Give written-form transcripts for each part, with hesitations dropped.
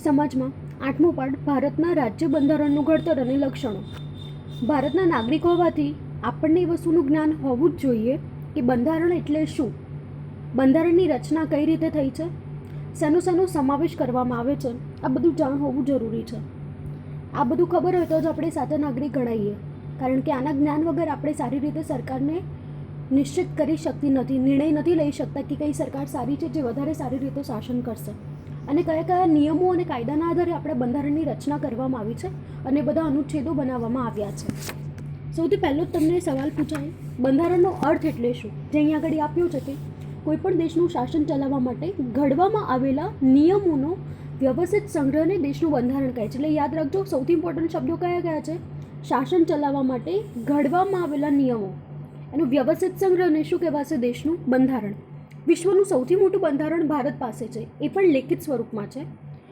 સમાજમાં આઠમો પાઠ ભારતના રાજ્ય બંધારણનું ઘડતર અને લક્ષણો. ભારતના નાગરિક હોવાથી આપણને એ વસ્તુનું જ્ઞાન હોવું જ જોઈએ કે બંધારણ એટલે શું, બંધારણની રચના કઈ રીતે થઈ છે, શેનો સમાવેશ કરવામાં આવે છે, આ બધું જાણ હોવું જરૂરી છે. આ બધું ખબર હોય તો જ આપણે સાચા નાગરિક ગણાઈએ, કારણ કે આના જ્ઞાન વગર આપણે સારી રીતે સરકારને નિશ્ચિત કરી શકતી નથી, નિર્ણય નથી લઈ શકતા કે કઈ સરકાર સારી છે જે વધારે સારી રીતે શાસન કરશે અને કયા કયા નિયમો અને કાયદાના આધારે આપણે બંધારણની રચના કરવામાં આવી છે અને બધા અનુચ્છેદો બનાવવામાં આવ્યા છે. સૌથી પહેલો જ તમને સવાલ પૂછાય, બંધારણનો અર્થ એટલે શું? જે અહીંયા આગળ આપ્યું છે કે કોઈપણ દેશનું શાસન ચલાવવા માટે ઘડવામાં આવેલા નિયમોનો વ્યવસ્થિત સંગ્રહને દેશનું બંધારણ કહે છે. એટલે યાદ રાખજો, સૌથી ઇમ્પોર્ટન્ટ શબ્દો કયા કયા છે? શાસન ચલાવવા માટે ઘડવામાં આવેલા નિયમો, એનું વ્યવસ્થિત સંગ્રહને શું કહેવાશે? દેશનું બંધારણ. વિશ્વનું સૌથી મોટું બંધારણ ભારત પાસે છે, એ પણ લેખિત સ્વરૂપમાં છે.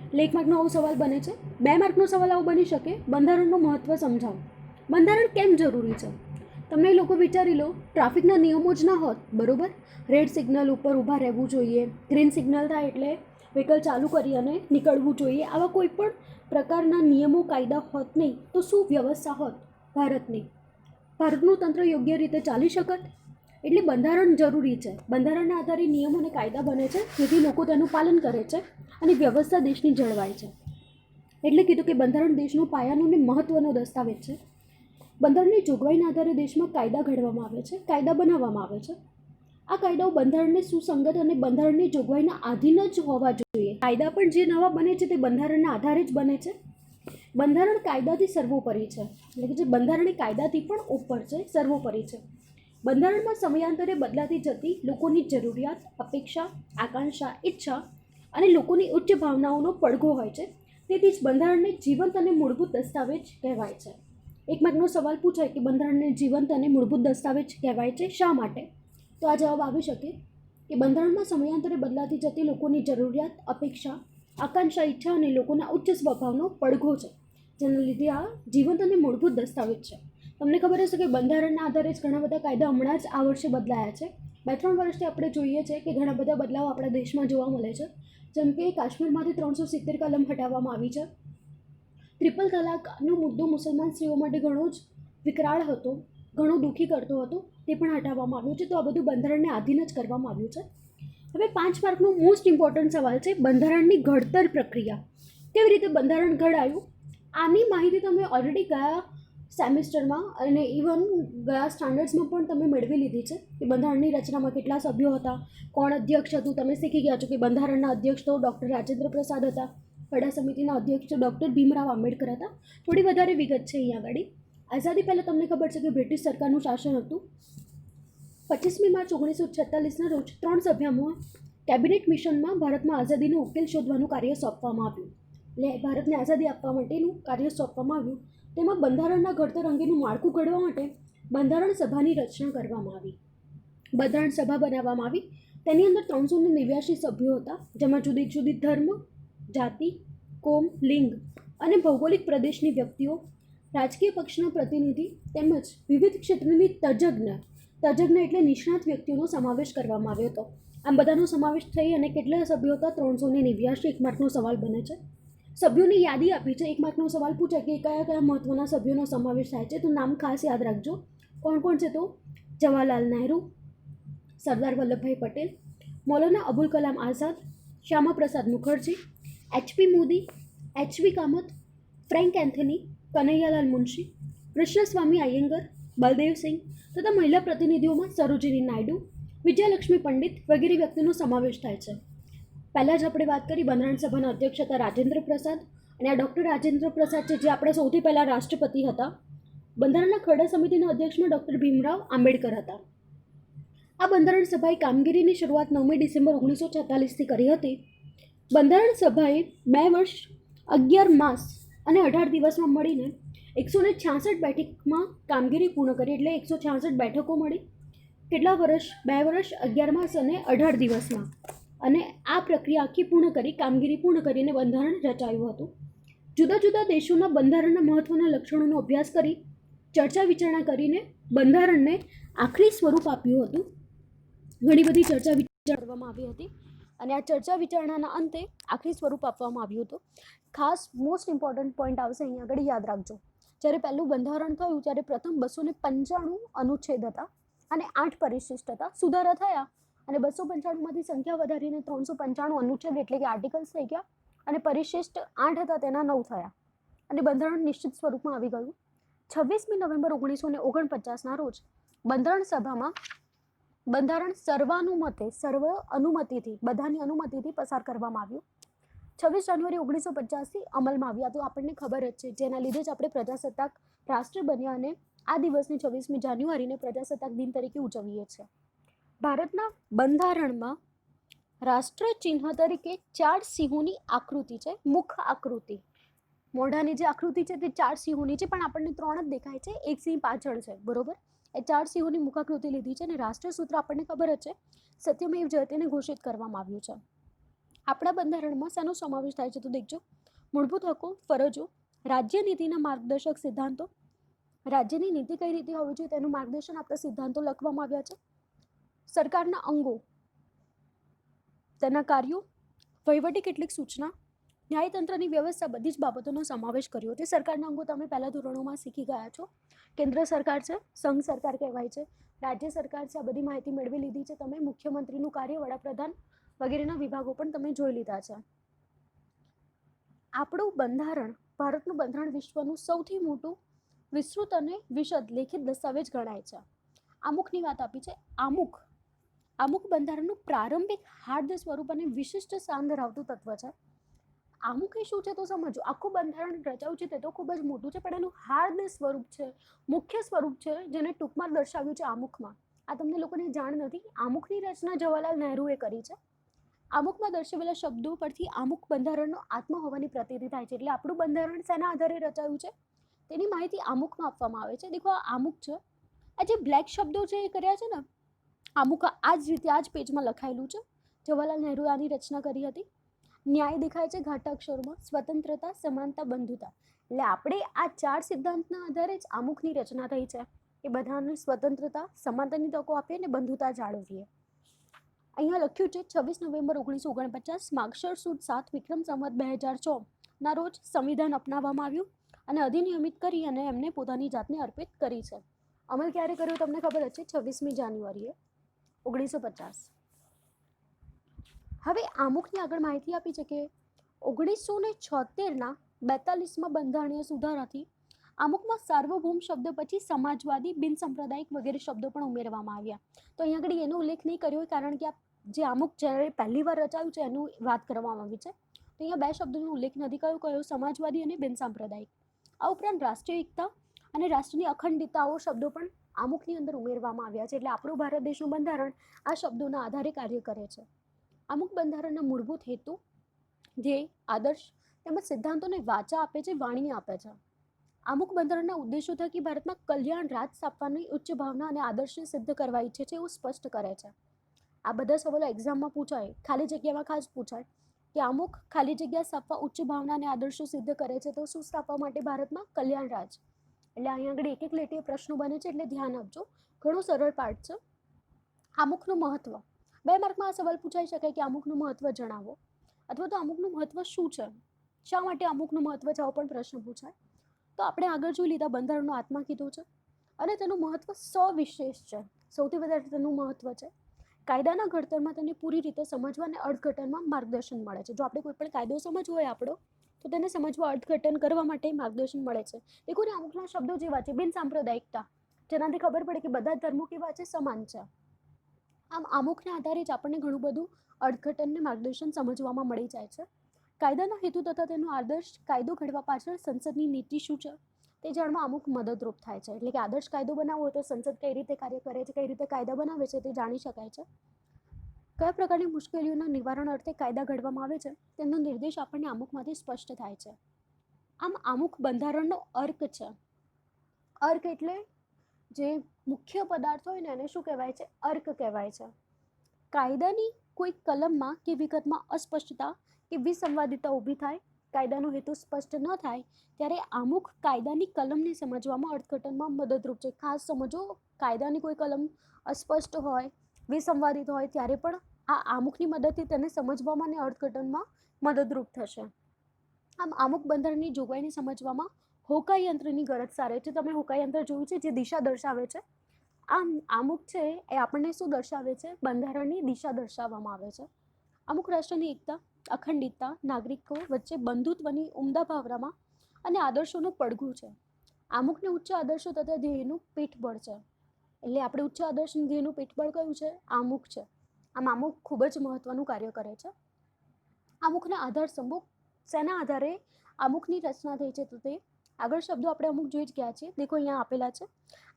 એટલે 1 માર્કનો આવો સવાલ બને છે. 2 માર્કનો સવાલ આવો બની શકે, બંધારણનું મહત્ત્વ સમજાવો. બંધારણ કેમ જરૂરી છે? તમને લોકો વિચારી લો, ટ્રાફિકના નિયમો જ ના હોત, બરોબર? રેડ સિગ્નલ ઉપર ઊભા રહેવું જોઈએ, ગ્રીન સિગ્નલ થાય એટલે વ્હીકલ ચાલુ કરી અને નીકળવું જોઈએ, આવા કોઈ પણ પ્રકારના નિયમો કાયદા હોત નહીં તો શું વ્યવસ્થા હોત ભારતની? ભારતનું તંત્ર યોગ્ય રીતે ચાલી શકત? એટલે બંધારણ જરૂરી છે. બંધારણના આધારે નિયમો અને કાયદા બને છે, જેથી લોકો તેનું પાલન કરે છે અને વ્યવસ્થા દેશની જળવાય છે. એટલે કીધું કે બંધારણ દેશનો પાયાનો અને મહત્ત્વનો દસ્તાવેજ છે. બંધારણની જોગવાઈના આધારે દેશમાં કાયદા ઘડવામાં આવે છે, કાયદા બનાવવામાં આવે છે. આ કાયદાઓ બંધારણને સુસંગત અને બંધારણની જોગવાઈના આધીન જ હોવા જોઈએ. કાયદા પણ જે નવા બને છે તે બંધારણના આધારે જ બને છે. બંધારણ કાયદાથી સર્વોપરી છે, એટલે કે જે બંધારણીય કાયદાથી પણ ઉપર છે, સર્વોપરી છે. બંધારણમાં સમયાંતરે બદલાતી જતી લોકોની જરૂરિયાત, અપેક્ષા, આકાંક્ષા, ઈચ્છા અને લોકોની ઉચ્ચ ભાવનાઓનો પડઘો હોય છે. તેથી જ બંધારણને જીવંત અને મૂળભૂત દસ્તાવેજ કહેવાય છે. 1 માર્કનો સવાલ પૂછાય કે બંધારણને જીવંત અને મૂળભૂત દસ્તાવેજ કહેવાય છે, શા માટે? તો આ જવાબ આવી શકે કે બંધારણમાં સમયાંતરે બદલાતી જતી લોકોની જરૂરિયાત, અપેક્ષા, આકાંક્ષા, ઈચ્છા અને લોકોના ઉચ્ચ સ્વભાવનો પડઘો છે, જેના લીધે આ જીવંત અને મૂળભૂત દસ્તાવેજ છે. તમને ખબર હશે કે બંધારણના આધારે જ ઘણા બધા કાયદા હમણાં જ આ વર્ષે બદલાયા છે. 2-3 વર્ષથી આપણે જોઈએ છે કે ઘણા બધા બદલાવ આપણા દેશમાં જોવા મળે છે. જેમ કે કાશ્મીરમાંથી 370 કલમ હટાવવામાં આવી છે. ટ્રિપલ તલાકનો મુદ્દો મુસલમાન સ્ત્રીઓ માટે ઘણો જ વિકરાળ હતો, ઘણો દુઃખી કરતો હતો, તે પણ હટાવવામાં આવ્યું છે. તો આ બધું બંધારણને આધીન જ કરવામાં આવ્યું છે. હવે 5 માર્કનો મોસ્ટ ઇમ્પોર્ટન્ટ સવાલ છે, બંધારણની ઘડતર પ્રક્રિયા. કેવી રીતે બંધારણ ઘડાયું? આની માહિતી તમે ઓલરેડી ગયા સેમિસ્ટરમાં અને ઇવન ગયા સ્ટાન્ડર્ડ્સમાં પણ તમે મેળવી લીધી છે કે બંધારણની રચનામાં કેટલા સભ્યો હતા, કોણ અધ્યક્ષ હતું. તમે શીખી ગયા છો કે બંધારણના અધ્યક્ષ તો ડૉક્ટર રાજેન્દ્ર પ્રસાદ હતા, વડા સમિતિના અધ્યક્ષ ડૉક્ટર ભીમરાવ આંબેડકર હતા. થોડી વધારે વિગત છે અહીંયા આગળ. આઝાદી પહેલાં તમને ખબર છે કે બ્રિટિશ સરકારનું શાસન હતું. 25મી માર્ચ 1946ના રોજ 3 સભ્યોમાં કેબિનેટ મિશનમાં ભારતમાં આઝાદીનો ઉકેલ શોધવાનું કાર્ય સોંપવામાં આવ્યું. એટલે ભારતને આઝાદી આપવા માટેનું કાર્ય સોંપવામાં આવ્યું. તેમાં બંધારણના ઘડતર અંગેનું માળખું ઘડવા માટે બંધારણ સભાની રચના કરવામાં આવી, બંધારણ સભા બનાવવામાં આવી. તેની અંદર 389 સભ્યો હતા, જેમાં જુદી જુદી ધર્મ, જાતિ, કોમ, લિંગ અને ભૌગોલિક પ્રદેશની વ્યક્તિઓ, રાજકીય પક્ષના પ્રતિનિધિ તેમજ વિવિધ ક્ષેત્રની તજજ્ઞ એટલે નિષ્ણાત વ્યક્તિઓનો સમાવેશ કરવામાં આવ્યો હતો. આમ બધાનો સમાવેશ થઈ અને કેટલા સભ્યો હતા? 389. 1 માર્કનો સવાલ બને છે. સભ્યોની યાદી આપી છે. 1 માર્કનો સવાલ પૂછે કે કયા કયા મહત્ત્વના સભ્યોનો સમાવેશ થાય છે, તો નામ ખાસ યાદ રાખજો. કોણ કોણ છે? તો Jawaharlal Nehru, Sardar Vallabhbhai Patel, Maulana Abul Kalam Azad, Shyama Prasad Mukherjee, HP Modi, HV Kamath, Frank Anthony, Kanaiyalal Munshi, Krishnaswami Ayyangar, Baldev Singh તથા મહિલા પ્રતિનિધિઓમાં સરોજિની નાયડુ, વિજયલક્ષ્મી પંડિત વગેરે વ્યક્તિનો સમાવેશ થાય છે. પહેલાં જ આપણે વાત કરી, બંધારણ સભાના અધ્યક્ષ હતા રાજેન્દ્ર પ્રસાદ, અને આ ડૉક્ટર રાજેન્દ્ર પ્રસાદ છે જે આપણે સૌથી પહેલાં રાષ્ટ્રપતિ હતા. બંધારણના ખરડા સમિતિના અધ્યક્ષમાં ડૉક્ટર ભીમરાવ આંબેડકર હતા. આ બંધારણ સભાએ કામગીરીની શરૂઆત 9મી ડિસેમ્બર 1946થી કરી હતી. બંધારણ સભાએ 2 વર્ષ 11 માસ અને 18 દિવસમાં મળીને 166 બેઠકમાં કામગીરી પૂર્ણ કરી. એટલે 166 બેઠકો મળી. કેટલા વર્ષ? 2 વર્ષ 11 માસ અને 18 દિવસમાં. અને આ પ્રક્રિયા આખી પૂર્ણ કરી, કામગીરી પૂર્ણ કરીને બંધારણ રચાયું હતું. જુદા જુદા દેશોના બંધારણના મહત્ત્વના લક્ષણોનો અભ્યાસ કરી, ચર્ચા વિચારણા કરીને બંધારણને આખરી સ્વરૂપ આપ્યું હતું. ઘણી બધી ચર્ચા વિચારણા કરવામાં આવી હતી. અને આ ચર્ચા વિચારણાના અંતે આખરી સ્વરૂપ આપવામાં આવ્યું હતું. ખાસ મોસ્ટ ઇમ્પોર્ટન્ટ પોઈન્ટ આવશે અહીંયા આગળ, યાદ રાખજો. જ્યારે પહેલું બંધારણ થયું ત્યારે પ્રથમ 295 અનુચ્છેદ હતા અને 8 પરિશિષ્ટ હતા. સુધારા થયા અને 295માંથી સંખ્યા વધારીને 395 અનુચ્છેદ એટલે કે આર્ટિકલ્સ થઈ ગયા અને પરિશિષ્ટ 8 હતા તેના 9 થયા અને બંધારણ નિશ્ચિત સ્વરૂપમાં આવી ગયું. 26મી નવેમ્બર 1949ના રોજ બંધારણ સભામાં બંધારણ સર્વ અનુમતિથી, બધાની અનુમતિથી પસાર કરવામાં આવ્યું. 26 જાન્યુઆરી 1950થી અમલમાં આવ્યા. તો આપણને ખબર જ છે, જેના લીધે જ આપણે પ્રજાસત્તાક રાષ્ટ્ર બન્યા અને આ દિવસની 26મી જાન્યુઆરીને પ્રજાસત્તાક દિન તરીકે ઉજવીએ છીએ. ભારતના બંધારણમાં રાષ્ટ્ર ચિહ્ન તરીકે 4 સિંહોની આકૃતિ છે. મુખ આકૃતિ, મોઢાની જે આકૃતિ છે તે 4 સિંહોની છે, પણ આપણને 3 જ દેખાય છે, એક સિંહ પાછળ છે, બરોબર. એ 4 સિંહોની મુખાકૃતિ લીધી છે અને રાષ્ટ્રસૂત્ર આપણને ખબર જ છે, સત્યમેવ જયતેને ઘોષિત કરવામાં આવ્યું છે. આપણા બંધારણમાં શાનો સમાવેશ થાય છે તો દેખજો, મૂળભૂત હકો, ફરજો, રાજ્ય નીતિના માર્ગદર્શક સિદ્ધાંતો, રાજ્યની નીતિ કઈ રીતે હોવી જોઈએ તેનું માર્ગદર્શન આપતા સિદ્ધાંતો લખવામાં આવ્યા છે. સરકારના અંગો, તેના કાર્યો, વહીવટી કેટલીક સૂચના, ન્યાયતંત્રની વ્યવસ્થા, બધી જ બાબતોનો સમાવેશ કર્યો છે. સરકારના અંગો તમે પહેલા ધોરણોમાં શીખી ગયા છો. કેન્દ્ર સરકાર છે, સંઘ સરકાર કહેવાય છે, રાજ્ય સરકાર છે, આ બધી માહિતી મેળવી લીધી છે તમે. મુખ્યમંત્રીનું કાર્ય, વડાપ્રધાન વગેરેના વિભાગો પણ તમે જોઈ લીધા છે. આપણું બંધારણ, ભારતનું બંધારણ વિશ્વનું સૌથી મોટું વિસ્તૃત અને વિશદ લેખિત દસ્તાવેજ ગણાય છે. આમુખની વાત આપી છે. આમુખ બંધારણનું પ્રારંભિક હાર્દ સ્વરૂપ અને વિશિષ્ટ સ્થાન ધરાવતું તત્વ છે. આમુખ એ શું છે તો સમજો. આખું બંધારણ રચાયું છે તે તો ખૂબ જ મોટું છે, પણ એનું હાર્દ સ્વરૂપ છે, મુખ્ય સ્વરૂપ છે, જેને ટૂંકમાં દર્શાવ્યું છે આમુખમાં. આ તમને લોકોને જાણ નથી. આમુખની રચના જવાહરલાલ નહેરુએ કરી છે. આમુખમાં દર્શાવેલા શબ્દો પરથી આમુખ બંધારણનો આત્મા હોવાની પ્રતીતિ થાય છે. એટલે આપણું બંધારણ શેના આધારે રચાયું છે તેની માહિતી આમુખમાં આપવામાં આવે છે. દેખો, આ આમુખ છે. આ જે બ્લેક શબ્દો છે એ કર્યા છે ને, આમુખ આ જ રીતે આ જ પેજમાં લખાયેલું છે. જવાહરલાલ નહેરુએ આની રચના કરી હતી. ન્યાય દેખાય છે ઘાટા અક્ષરોમાં, સ્વતંત્રતા, સમાનતા, બંધુતા. એટલે આપણે આ 4 સિદ્ધાંતના આધારે જ આમુખની રચના થઈ છે. એ બધાને સ્વતંત્રતા, સમાનતાની તકો આપીએ અને બંધુતા જાળવીએ. અહીંયા લખ્યું છે 26 નવેમ્બર 1949 માગશર સુદ 7 વિક્રમ સંવત 2004 ના રોજ સંવિધાન અપનાવવામાં આવ્યું અને અધિનિયમિત કરી અને એમને પોતાની જાતને અર્પિત કરી છે. અમલ ક્યારે કર્યો તમને ખબર જ છે, 26મી જાન્યુઆરીએ 1950. હવે આમુખની આગળ માહિતી આપી છે કે 1976ના 42માં બંધારણીય સુધારાથી આમુખમાં સાર્વભૌમ શબ્દ પછી સમાજવાદી, બિનસાંપ્રદાયિક વગેરે શબ્દો પણ ઉમેરવામાં આવ્યા. તો અહીંયા આગળ એનો ઉલ્લેખ નહીં કર્યો કારણ કે આ જે આમુખ જ્યારે પહેલી વાર રચાયું છે એનું વાત કરવામાં આવી છે. તો અહીંયા 2 શબ્દોનો ઉલ્લેખ નથી કયો સમાજવાદી અને બિનસાંપ્રદાયિક. આ ઉપરાંત રાષ્ટ્રીય એકતા અને રાષ્ટ્રની અખંડિતતાઓ શબ્દો પણ આમુખની અંદર ઉમેરવામાં આવ્યા છે. એટલે આપણું ભારત દેશનું બંધારણ આ શબ્દોના આધારે કાર્ય કરે છે. આમુખ બંધારણના મૂળભૂત હેતુ, ધ્યેય, આદર્શ તેમજ સિદ્ધાંતોને વાચા આપે છે, વાણી આપે છે. આમુખ બંધારણના ઉદ્દેશો થકી ભારતમાં કલ્યાણ રાજ સ્થાપવાની ઉચ્ચ ભાવના અને આદર્શને સિદ્ધ કરવા ઈચ્છે છે એવું સ્પષ્ટ કરે છે. આ બધા સવાલો એક્ઝામમાં પૂછાય, ખાલી જગ્યામાં ખાસ પૂછાય કે આમુખ ખાલી જગ્યા સ્થાપવા ઉચ્ચ ભાવના અને આદર્શો સિદ્ધ કરે છે તો શું સ્થાપવા માટે ભારતમાં કલ્યાણ રાજ. એટલે અહીંયા આગળ એક લીટીએ પ્રશ્નો બને છે, એટલે ધ્યાન આપજો. ઘણું સરળ પાઠ છે. આમુખનું મહત્વ, 2 માર્કમાં આ સવાલ પૂછાઈ શકાય કે આમુખનું મહત્વ જણાવો, અથવા તો આમુખનું મહત્વ શું છે, શા માટે આમુખનું મહત્વ છે, આવો પણ પ્રશ્ન પૂછાય. તો આપણે આગળ જોઈ લીધા બંધારણનો આત્મા કીધો છે અને તેનું મહત્વ સવિશેષ છે. સૌથી વધારે તેનું મહત્વ છે. કાયદાના ઘડતરમાં તેને પૂરી રીતે સમજવા અને અર્થઘટનમાં માર્ગદર્શન મળે છે. જો આપણે કોઈ પણ કાયદો સમજવો હોય આપણો, તો તેને સમજવા, અર્થઘટન કરવા માટે માર્ગદર્શન મળે છે. દેખો ને, અમુકના શબ્દો જેવા છે બિનસાંપ્રદાયિકતા, જેનાથી ખબર પડે કે બધા ધર્મો કેવા છે, સમાન છે. આમ આમુખના આધારે જ આપણને ઘણું બધું અર્થઘટનને માર્ગદર્શન સમજવામાં મળી જાય છે. કાયદાના હેતુ તથા તેનો આદર્શ કાયદો ઘડવા પાછળ સંસદની નીતિ શું છે તે જાણવા અમુક મદદરૂપ થાય છે. એટલે કે આદર્શ કાયદો બનાવવો હોય તો સંસદ કઈ રીતે કાર્ય કરે છે, કઈ રીતે કાયદા બનાવે છે તે જાણી શકાય છે. કયા પ્રકારની મુશ્કેલીઓના નિવારણ અર્થે કાયદા ઘડવામાં આવે છે તેનો નિર્દેશ આપણને આમુખમાંથી સ્પષ્ટ થાય છે. આમ આમુખ બંધારણનો અર્ક છે. અર્ક એટલે જે મુખ્ય પદાર્થ હોય ને એને શું કહેવાય છે, અર્ક કહેવાય છે. કાયદાની કોઈ કલમમાં કે વિગતમાં અસ્પષ્ટતા કે વિસંવાદિતા ઊભી થાય, કાયદાનો હેતુ સ્પષ્ટ ન થાય ત્યારે આમુખ કાયદાની કલમને સમજવામાં, અર્થઘટનમાં મદદરૂપ છે. ખાસ સમજો, કાયદાની કોઈ કલમ અસ્પષ્ટ હોય, વિસંવાદિત હોય ત્યારે પણ આ આમુખની મદદથી તેને સમજવામાં અને અર્થઘટનમાં મદદરૂપ થશે. આમ અમુક બંધારણની જોગવાઈને સમજવામાં હોકા યંત્રની ગરજ સારે છે. તમે હોકા યંત્ર જોયું છે, જે દિશા દર્શાવે છે. આમ આમુખ છે એ આપણને શું દર્શાવે છે? બંધારણની દિશા દર્શાવવામાં આવે છે. અમુક રાષ્ટ્રની એકતા, અખંડિતતા, નાગરિકો વચ્ચે બંધુત્વની ઉમદા ભાવનામાં અને આદર્શોનું પડઘું છે. આમુખને ઉચ્ચ આદર્શો તથા ધ્યેયનું પીઠબળ છે. એટલે આપણે ઉચ્ચ આદર્શ ધ્યેયનું પીઠબળ કયું છે? આમુખ છે. આમ આમુખ ખૂબ જ મહત્વનું કાર્ય કરે છે. આમુખના આધાર સ્તંભો શેના આધારે આમુખની રચના થઈ છે? તો તે આગળ શબ્દો આપણે અમુક જોઈ જ ગયા છીએ. દેખો અહીંયા આપેલા છે.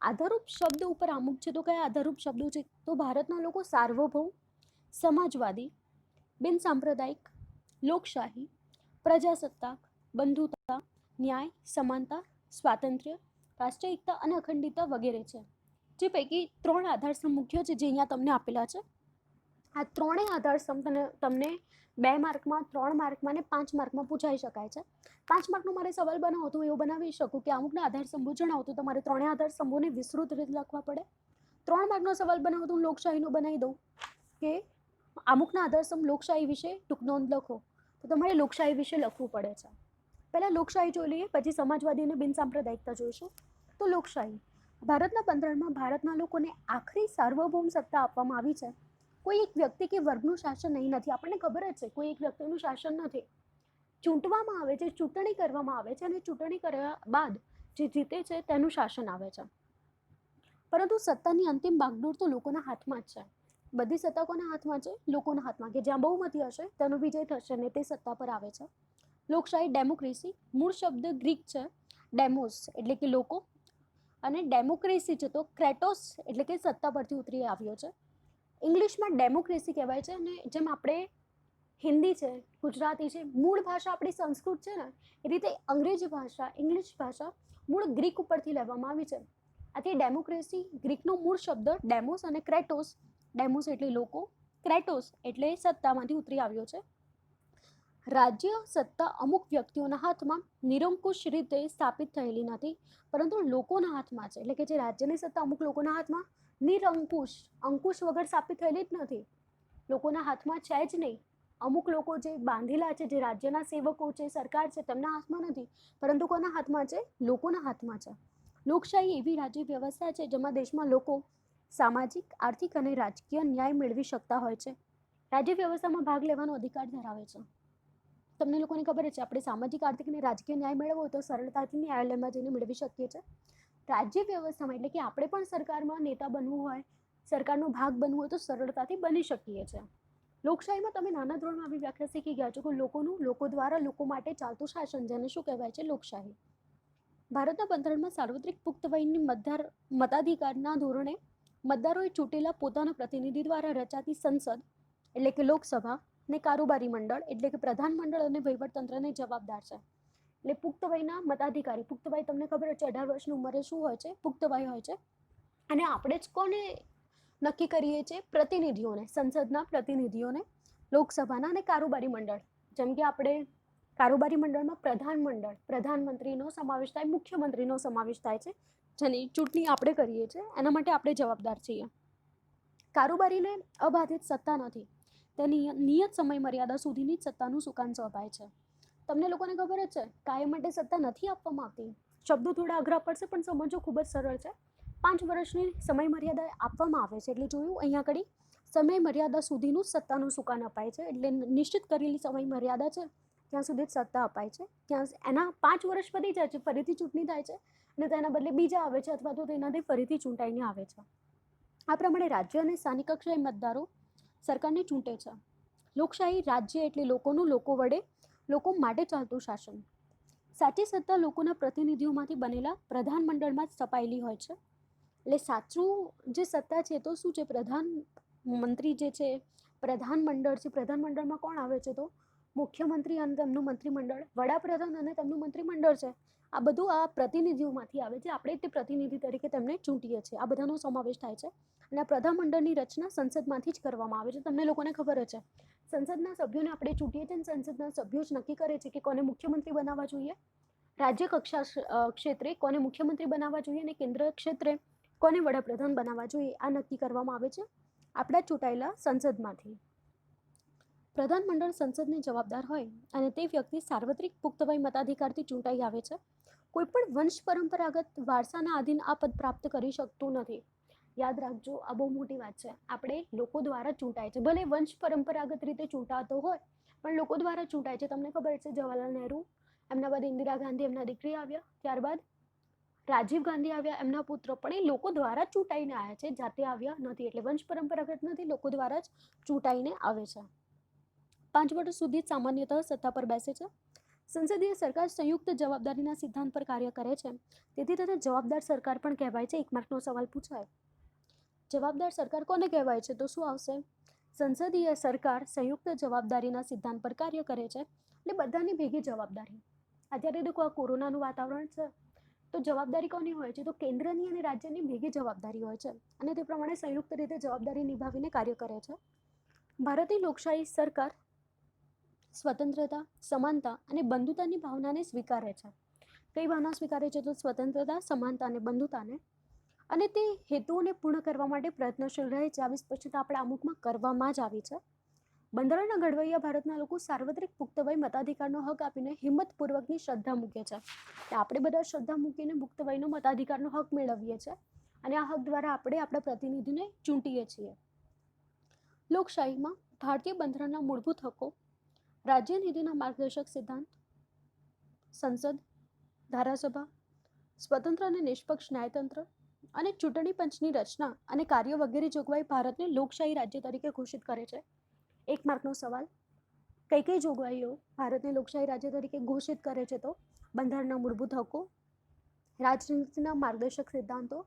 આધારરૂપ શબ્દ ઉપર આમુખ છે. તો કયા આધારરૂપ શબ્દો છે? તો ભારતના લોકો સાર્વભૌમ, સમાજવાદી, બિન સાંપ્રદાયિક, લોકશાહી, પ્રજાસત્તાક, બંધુતા, ન્યાય, સમાનતા, સ્વાતંત્ર્ય, રાષ્ટ્રીય એકતા અને અખંડિતતા વગેરે છે. જે પૈકી 3 આધારસ્તંભ મુખ્ય છે, જે અહીંયા તમને આપેલા છે. આ 3 આધારસ્તંભ તમને 2 માર્કમાં, 3 માર્કમાં અને 5 માર્કમાં પૂછાઈ શકાય છે. 5 માર્કનો મારે સવાલ બનાવો તો એવું બનાવી શકું કે અમુકના આધારસ્તંભો જણાવો, તો તમારે 3 આધારસ્તંભોને વિસ્તૃત રીતે લખવા પડે. 3 માર્કનો સવાલ બનાવો તો હું લોકશાહીનો બનાવી દઉં કે અમુકના આધારસ્તંભ લોકશાહી વિશે ટૂંક નોંધ લખો, તો તમારે લોકશાહી વિશે લખવું પડે છે. પહેલાં લોકશાહી જોઈ લઈએ, પછી સમાજવાદી અને બિન સાંપ્રદાયિકતા જોઈશું. તો લોકશાહી, ભારતના બંધારણમાં ભારતના લોકોને આખરી સાર્વભૌમ સત્તા આપવામાં આવી છે. કોઈ એક વ્યક્તિ કે વર્ગનું શાસન નહીં નથી. આપણને ખબર જ છે, કોઈ એક વ્યક્તિનું શાસન નથી. ચૂંટવામાં આવે છે, ચૂંટણી કરવામાં આવે છે, અને ચૂંટણી કર્યા બાદ જે જીતે છે તેનું શાસન આવે છે. પરંતુ સત્તાની અંતિમ બાગડોર તો લોકોના હાથમાં જ છે. બધી સત્તા કોના હાથમાં છે? લોકોના હાથમાં, કે જ્યાં બહુમતી હશે તેનો વિજય થશે અને તે સત્તા પર આવે છે. લોકશાહી, ડેમોક્રેસી, મૂળ શબ્દ ગ્રીક છે ડેમોસ એટલે કે લોકો, અને ડેમોક્રેસી છે તો ક્રેટોસ એટલે કે સત્તા પરથી ઉતરી આવ્યો છે. ઇંગ્લિશમાં ડેમોક્રેસી કહેવાય છે. અને જેમ આપણે હિન્દી છે, ગુજરાતી છે, મૂળ ભાષા આપણી સંસ્કૃત છે ને, એ રીતે અંગ્રેજી ભાષા, ઇંગ્લિશ ભાષા મૂળ ગ્રીક ઉપરથી લેવામાં આવી છે. આથી ડેમોક્રેસી ગ્રીકનો મૂળ શબ્દ ડેમોસ અને ક્રેટોસ, ડેમોસ એટલે લોકો, ક્રેટોસ એટલે સત્તામાંથી ઉતરી આવ્યો છે. રાજ્ય સત્તા અમુક વ્યક્તિઓના હાથમાં નિરંકુશ રીતે સ્થાપિત થયેલી નથી, પરંતુ લોકોના હાથમાં છે. એટલે કે જે રાજ્યની સત્તા અમુક લોકોના હાથમાં નિરંકુશ, અંકુશ વગર સ્થાપિત થયેલી જ નથી, લોકોના હાથમાં છે જ નહીં. અમુક લોકો જે બાંધેલા છે, જે રાજ્યના સેવકો છે, સરકાર છે, તેમના હાથમાં નથી, પરંતુ કોના હાથમાં છે? લોકોના હાથમાં છે. લોકશાહી એવી રાજ્ય વ્યવસ્થા છે જેમાં દેશમાં લોકો સામાજિક, આર્થિક અને રાજકીય ન્યાય મેળવી શકતા હોય છે. રાજ્ય વ્યવસ્થામાં ભાગ લેવાનો અધિકાર ધરાવે છે. તમને લોકોને ખબર છે, આપણે સામાજિક, આર્થિક અને રાજકીય ન્યાય મેળવવો તો સરળતાથી ન્યાયાલયમાં જઈને મેળવી શકીએ છીએ. રાજ્ય વ્યવસ્થામાં એટલે કે આપણે પણ સરકારમાં નેતા બનવું હોય, સરકારનો ભાગ બનવું હોય તો સરળતાથી બની શકીએ છીએ. લોકશાહીમાં તમે નાના ધોરણમાં આવી વ્યાખ્યા શીખી ગયા છો કે લોકોનું, લોકો દ્વારા, લોકો માટે ચાલતું શાસન, જેને શું કહેવાય છે? લોકશાહી. ભારતના બંધારણમાં સાર્વત્રિક પુખ્ત વયની મતાધિકારના ધોરણે મતદારોએ ચૂંટેલા પોતાના પ્રતિનિધિ દ્વારા રચાતી સંસદ એટલે કે લોકસભા ને કારોબારી મંડળ એટલે કે પ્રધાનમંડળ અને વહીવટતંત્રને જવાબદાર છે. એટલે પુખ્ત વયના મતાધિકારી, પુખ્ત વય તમને ખબર છે 18 વર્ષની ઉંમરે શું હોય છે? પુખ્ત વય હોય છે. અને આપણે જ કોને નક્કી કરીએ છીએ? પ્રતિનિધિઓને, સંસદના પ્રતિનિધિઓને, લોકસભાના અને કારોબારી મંડળ. જેમ કે આપણે કારોબારી મંડળમાં પ્રધાનમંડળ, પ્રધાનમંત્રીનો સમાવેશ થાય, મુખ્યમંત્રીનો સમાવેશ થાય છે, જેની ચૂંટણી આપણે કરીએ છીએ. એના માટે આપણે જવાબદાર છીએ. કારોબારીને અબાધિત સત્તા નથી, તેની નિયત સમય મર્યાદા સુધીની જ સત્તાનું સુકાન સોંપાય છે. તમને લોકોને ખબર જ છે, કાયમ માટે સત્તા નથી આપવામાં આવતી. શબ્દો થોડા અઘરા પડશે પણ સમજો ખૂબ જ સરળ છે. 5 વર્ષની સમય મર્યાદા આપવામાં આવે છે. એટલે જોયું અહીંયા કડી સમય મર્યાદા સુધીનું સત્તાનું સુકાન અપાય છે. એટલે નિશ્ચિત કરેલી સમય મર્યાદા છે ત્યાં સુધી જ સત્તા અપાય છે. ત્યાં એના 5 વર્ષ પતી જાય છે, ફરીથી ચૂંટણી થાય છે અને તેના બદલે બીજા આવે છે, અથવા તો તેનાથી ફરીથી ચૂંટાઈને આવે છે. આ પ્રમાણે રાજ્ય અને સ્થાનિક કક્ષાએ મતદારો સરકારને ચૂંટે છે. લોકશાહી રાજ્ય એટલે લોકોનું, લોકો વડે, લોકો માટે ચાલતું શાસન. સાચી સત્તા લોકોના પ્રતિનિધિઓમાંથી બનેલા પ્રધાનમંડળમાં જ સ્થપાયેલી હોય છે. એટલે સાચું જે સત્તા છે તો શું છે? પ્રધાનમંત્રી જે છે, પ્રધાનમંડળ છે. પ્રધાનમંડળમાં કોણ આવે છે? તો મુખ્યમંત્રી અને તેમનું મંત્રીમંડળ, વડાપ્રધાન અને તેમનું મંત્રીમંડળ છે. આ બધું આ પ્રતિનિધિઓમાંથી આવે છે. આપણે તે પ્રતિનિધિ તરીકે તેમને ચૂંટીએ છીએ. આ બધાનો સમાવેશ થાય છે. અને આ પ્રધાનમંડળની રચના સંસદમાંથી જ કરવામાં આવે છે. તમને લોકોને ખબર જ છે, સંસદના સભ્યોને આપણે ચૂંટીએ છીએ અને સંસદના સભ્યો જ નક્કી કરે છે કે કોને મુખ્યમંત્રી બનાવવા જોઈએ, રાજ્ય કક્ષા ક્ષેત્રે કોને મુખ્યમંત્રી બનાવવા જોઈએ અને કેન્દ્ર ક્ષેત્રે કોને વડાપ્રધાન બનાવવા જોઈએ. આ નક્કી કરવામાં આવે છે આપણા ચૂંટાયેલા સંસદમાંથી. પ્રધાનમંડળ સંસદને જવાબદાર હોય અને તે વ્યક્તિ સાર્વત્રિક પુખ્ત વય મતાધિકારથી ચૂંટાઈ આવે છે. કોઈપણ વંશ પરંપરાગત વારસાના આધીન આ પદ પ્રાપ્ત કરી શકતું નથી. યાદ રાખજો, આ બહુ મોટી વાત છે. આપણે લોકો દ્વારા ચૂંટાય છે, ભલે વંશ પરંપરાગત રીતે ચૂંટાતો હોય પણ લોકો દ્વારા ચૂંટાય છે. તમને ખબર છે જવાહરલાલ નહેરુ, એમના બાદ ઇન્દિરા ગાંધી, એમના દીકરી આવ્યા, ત્યારબાદ રાજીવ ગાંધી આવ્યા, એમના પુત્ર, પણ એ લોકો દ્વારા ચૂંટાઈને આવ્યા છે, જાતે આવ્યા નથી. એટલે વંશ પરંપરાગત નથી, લોકો દ્વારા જ ચૂંટાઈને આવે છે. 5 વર્ષ સુધી સામાન્યતઃ સત્તા પર બેસે છે. સંસદીય સરકાર સંયુક્ત જવાબદારીના સિદ્ધાંત પર કાર્ય કરે છે, તેથી તેને જવાબદાર સરકાર પણ કહેવાય છે. 1 માર્કનો સવાલ પૂછાય. જવાબદાર સરકાર કોને કહેવાય છે? તો શું આવશે? સંસદીય સરકાર સંયુક્ત જવાબદારીના સિદ્ધાંત પર કાર્ય કરે છે, એટલે બધાની ભેગી જવાબદારી. અત્યારે દેખો, આ કોરોનાનું વાતાવરણ છે, તો જવાબદારી કોની હોય છે? તો કેન્દ્રની અને રાજ્યની ભેગી જવાબદારી હોય છે, અને તે પ્રમાણે સંયુક્ત રીતે જવાબદારી નિભાવીને કાર્ય કરે છે. ભારતીય લોકશાહી સરકાર સ્વતંત્રતા, સમાનતા અને બંધુતાની ભાવનાને સ્વીકારે છે. કઈ ભાવના સ્વીકારે છે? તો સ્વતંત્રતા, સમાનતા અને બંધુતાને. અને તે હેતુઓને પૂર્ણ કરવા માટે પ્રયત્નશીલ રહે છે. આવી સ્પષ્ટતા આપણા અમુકમાં કરવામાં જ આવી છે. બંધારણના ઘડવૈયા ભારતના લોકો સાર્વત્રિક પુખ્ત વય મતાધિકારનો હક આપીને હિંમતપૂર્વકની શ્રદ્ધા મૂકે છે. આપણે બધા શ્રદ્ધા મૂકીને પુખ્ત વયનો મતાધિકારનો હક મેળવીએ છીએ, અને આ હક દ્વારા આપણે આપણા પ્રતિનિધિને ચૂંટીએ છીએ. લોકશાહીમાં ભારતીય બંધારણના મૂળભૂત હકો, રાજ્યનીતિના માર્ગદર્શક સિદ્ધાંત, સંસદ, ધારાસભા, સ્વતંત્ર અને નિષ્પક્ષ ન્યાયતંત્ર અને ચૂંટણી પંચની રચના અને કાર્ય વગેરે જોગવાઈ ભારતને લોકશાહી રાજ્ય તરીકે ઘોષિત કરે છે. 1 માર્કનો સવાલ. કઈ કઈ જોગવાઈઓ ભારતને લોકશાહી રાજ્ય તરીકે ઘોષિત કરે છે? તો બંધારણના મૂળભૂત હકો, રાજનીતિના માર્ગદર્શક સિદ્ધાંતો,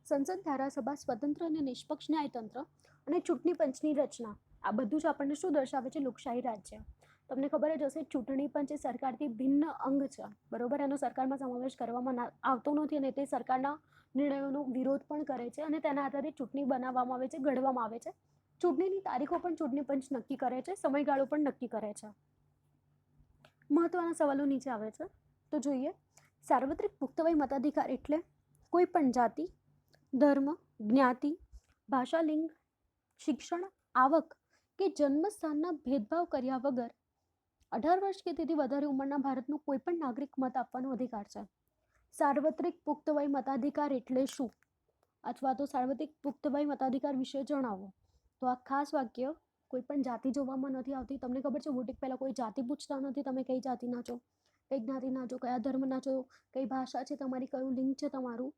સંસદ, ધારાસભા, સ્વતંત્ર અને નિષ્પક્ષ ન્યાયતંત્ર અને ચૂંટણી પંચની રચના. આ બધું જ આપણને શું દર્શાવે છે? લોકશાહી રાજ્ય. તમને ખબર જ હશે, ચૂંટણી પંચ એ સરકારથી ભિન્ન અંગ છે, બરોબર. એનો સરકારમાં સમાવેશ કરવામાં આવતો નથી, અને તે સરકારના નિર્ણયોનો વિરોધ પણ કરે છે, અને તેના આધારે ચૂંટણી બનાવવામાં આવે છે, ઘડવામાં આવે છે. ચૂંટણીની તારીખો પણ ચૂંટણી પંચ નક્કી કરે છે, સમયગાળો પણ નક્કી કરે છે. મહત્વના સવાલો નીચે આવે છે, તો જોઈએ. સાર્વત્રિક પુખ્ત વય મતાધિકાર એટલે કોઈ પણ જાતિ, ધર્મ, જ્ઞાતિ, ભાષા, લિંગ, શિક્ષણ, આવક કે જન્મસ્થાનના ભેદભાવ કર્યા વગર 18 વર્ષ કે તેથી વધારે ઉંમરના ભારતનો કોઈ પણ નાગરિક મત આપવાનો અધિકાર છે. સાર્વત્રિક પુખ્ત વય મતાધિકાર એટલે શું? અથવા તો સાર્વત્રિક પુખ્ત વય મતાધિકાર વિશે જણાવો. તો આ ખાસ વાક્ય, કોઈ પણ જાતિ જોવામાં નથી આવતી. તમને ખબર છે, વોટિંગ પહેલા કોઈ જાતિ પૂછતા નથી, તમે કઈ જાતિના છો, કઈ જ્ઞાતિના છો, કયા ધર્મના છો, કઈ ભાષા છે તમારી, કયું લિંગ છે તમારું,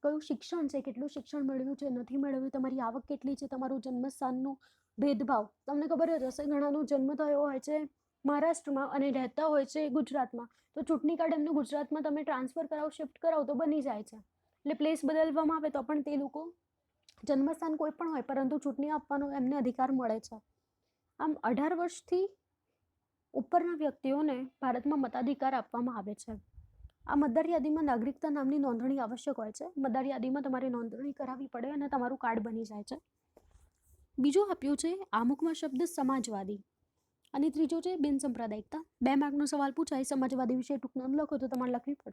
કયું શિક્ષણ છે, કેટલું શિક્ષણ મેળવ્યું છે, નથી મેળવ્યું, તમારી આવક કેટલી છે, તમારું જન્મસ્થાનનું ભેદભાવ. તમને ખબર જ હશે, ઘણાનો જન્મ થયો હોય છે મહારાષ્ટ્રમાં અને રહેતા હોય છે ગુજરાતમાં, તો ચૂંટણી કાર્ડ એમનું ગુજરાતમાં તમે ટ્રાન્સફર કરાવો, શિફ્ટ કરાવો તો બની જાય છે. એટલે પ્લેસ બદલવામાં આવે તો પણ તે લોકો જન્મસ્થાન કોઈ પણ હોય, પરંતુ ચૂંટણી આપવાનો એમને અધિકાર મળે છે. આમ 18 વર્ષથી ઉપરના વ્યક્તિઓને ભારતમાં મતાધિકાર આપવામાં આવે છે. આ મતદાર યાદીમાં નાગરિકતા નામની નોંધણી આવશ્યક હોય છે. મતદાર યાદીમાં તમારે નોંધણી કરાવવી પડે અને તમારું કાર્ડ બની જાય છે. બીજું આપ્યું છે આમુખમાં શબ્દ સમાજવાદી, અને ત્રીજો છે બિનસાંપ્રદાયિકતા. 2 માર્કનો સવાલ પૂછાય, સમાજવાદી વિશે ટૂંક નામ લખો તો તમારે લખવી પડે.